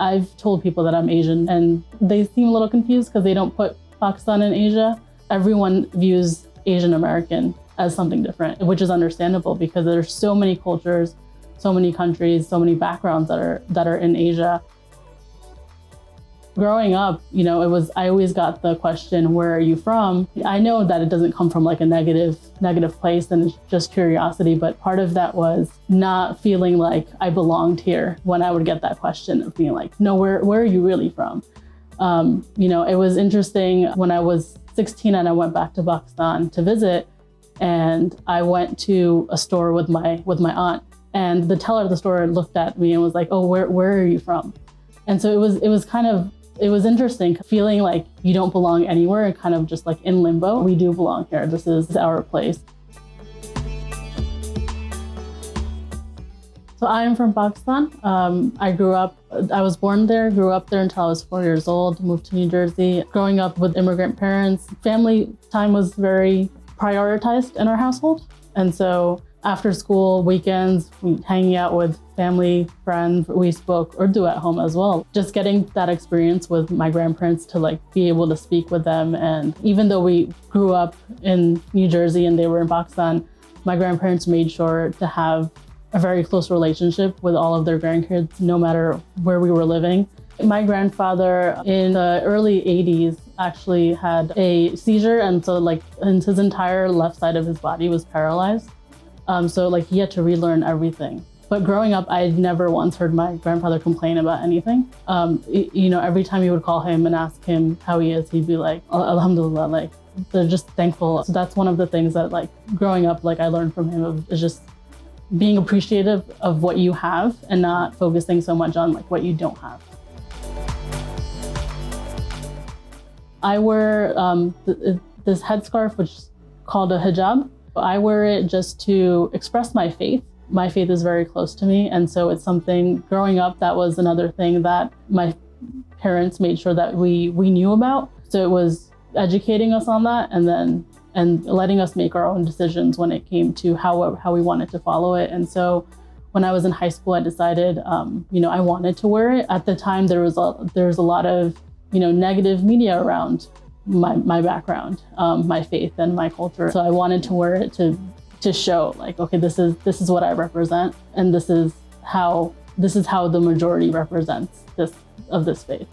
I've told people that I'm Asian and they seem a little confused because they don't put Pakistan in Asia. Everyone views Asian American as something different, which is understandable because there's so many cultures, so many countries, so many backgrounds that are in Asia. Growing up, I always got the question, where are you from? I know that it doesn't come from like a negative place and it's just curiosity, but part of that was not feeling like I belonged here when I would get that question of being like, no, where are you really from? It was interesting when I was 16 and I went back to Pakistan to visit, and I went to a store with my aunt, and the teller of the store looked at me and was like, oh, where are you from? And so it was interesting feeling like you don't belong anywhere and kind of just like in limbo. We do belong here. This is our place. So I am from Pakistan. I was born there, grew up there until I was 4 years old, moved to New Jersey. Growing up with immigrant parents, family time was very prioritized in our household. And so after school, weekends, hanging out with family, friends, we spoke Urdu at home as well. Just getting that experience with my grandparents to like be able to speak with them. And even though we grew up in New Jersey and they were in Pakistan, my grandparents made sure to have a very close relationship with all of their grandkids, no matter where we were living. My grandfather in the early 80s actually had a seizure, and so his entire left side of his body was paralyzed. So he had to relearn everything. But growing up, I never once heard my grandfather complain about anything. Every time you would call him and ask him how he is, he'd be like, Alhamdulillah, they're just thankful. So that's one of the things that growing up, I learned from him is just being appreciative of what you have and not focusing so much on what you don't have. I wear this headscarf, which is called a hijab. I wear it just to express my faith. My faith is very close to me. And so it's something, growing up, that was another thing that my parents made sure that we knew about. So it was educating us on that and letting us make our own decisions when it came to how we wanted to follow it. And so when I was in high school, I decided, I wanted to wear it. At the time, there was a lot of, negative media around my background, my faith and my culture. So I wanted to wear it to show okay, this is what I represent, and this is how the majority represents this faith.